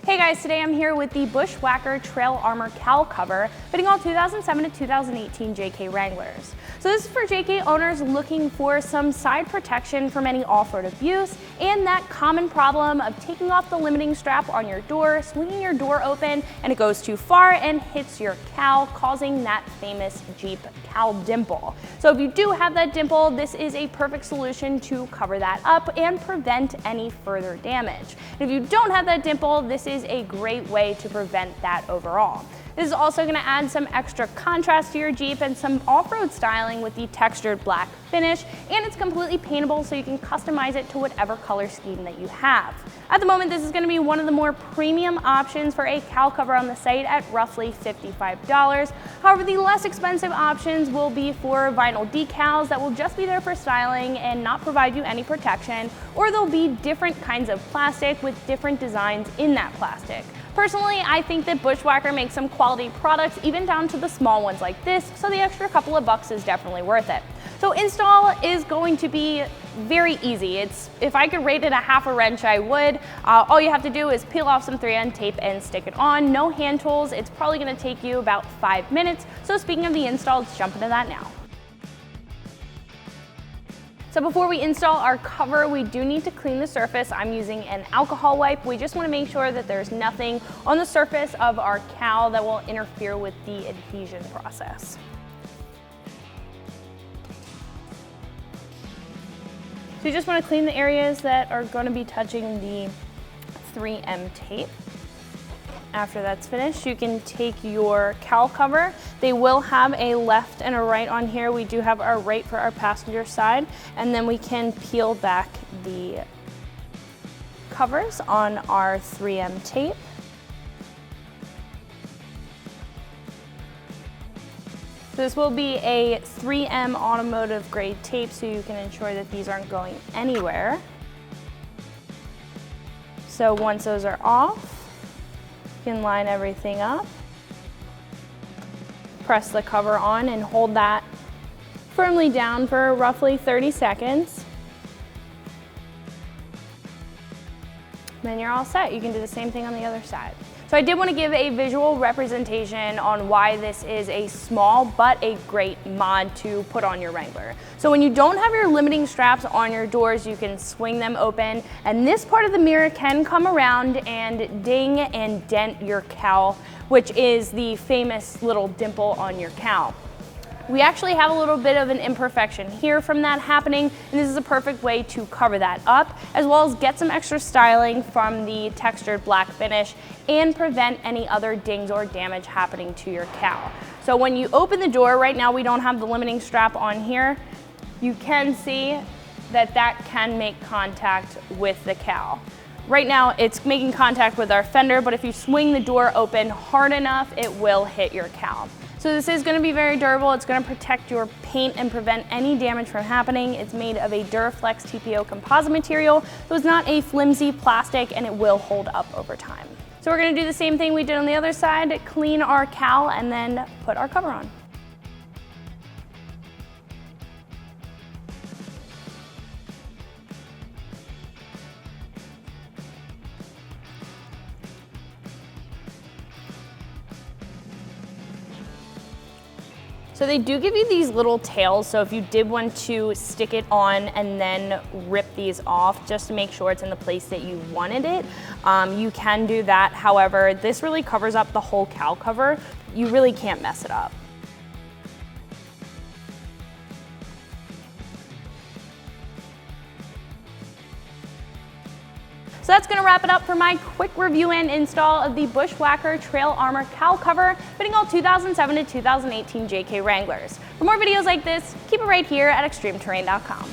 Hey guys, today I'm here with the Bushwacker Trail Armor Cowl cover, fitting all 2007 to 2018 JK Wranglers. So this is for JK owners looking for some side protection from any off-road abuse and that common problem of taking off the limiting strap on your door, swinging your door open, and it goes too far and hits your cowl, causing that famous Jeep cowl dimple. So if you do have that dimple, this is a perfect solution to cover that up and prevent any further damage. And if you don't have that dimple, this is a great way to prevent that overall. This is also going to add some extra contrast to your Jeep and some off-road styling with the textured black finish, and it's completely paintable so you can customize it to whatever color scheme that you have. At the moment, this is going to be one of the more premium options for a cowl cover on the site at roughly $55. However, the less expensive options will be for vinyl decals that will just be there for styling and not provide you any protection, or there'll be different kinds of plastic with different designs in that plastic. Personally, I think that Bushwacker makes some quality products, even down to the small ones like this, so the extra couple of bucks is definitely worth it. So install is going to be very easy. If I could rate it a half a wrench, I would. All you have to do is peel off some 3M tape and stick it on. No hand tools. It's probably going to take you about 5 minutes. So speaking of the install, let's jump into that now. So before we install our cover, we do need to clean the surface. I'm using an alcohol wipe. We just want to make sure that there's nothing on the surface of our cowl that will interfere with the adhesion process. So you just want to clean the areas that are going to be touching the 3M tape. After that's finished, you can take your cowl cover. They will have a left and a right on here. We do have our right for our passenger side, and then we can peel back the covers on our 3M tape. This will be a 3M automotive grade tape, so you can ensure that these aren't going anywhere. So once those are off, you can line everything up, press the cover on and hold that firmly down for roughly 30 seconds. Then you're all set. You can do the same thing on the other side. So I did want to give a visual representation on why this is a small but a great mod to put on your Wrangler. So when you don't have your limiting straps on your doors, you can swing them open, and this part of the mirror can come around and ding and dent your cowl, which is the famous little dimple on your cowl. We actually have a little bit of an imperfection here from that happening, and this is a perfect way to cover that up, as well as get some extra styling from the textured black finish and prevent any other dings or damage happening to your cowl. So when you open the door, right now we don't have the limiting strap on here, you can see that that can make contact with the cowl. Right now it's making contact with our fender, but if you swing the door open hard enough, it will hit your cowl. So this is going to be very durable. It's going to protect your paint and prevent any damage from happening. It's made of a Duraflex TPO composite material, so it's not a flimsy plastic, and it will hold up over time. So we're going to do the same thing we did on the other side, clean our cowl and then put our cover on. So they do give you these little tails, so if you did want to stick it on and then rip these off just to make sure it's in the place that you wanted it, you can do that. However, this really covers up the whole cowl cover. You really can't mess it up. So that's going to wrap it up for my quick review and install of the Bushwacker Trail Armor Cowl cover, fitting all 2007 to 2018 JK Wranglers. For more videos like this, keep it right here at ExtremeTerrain.com.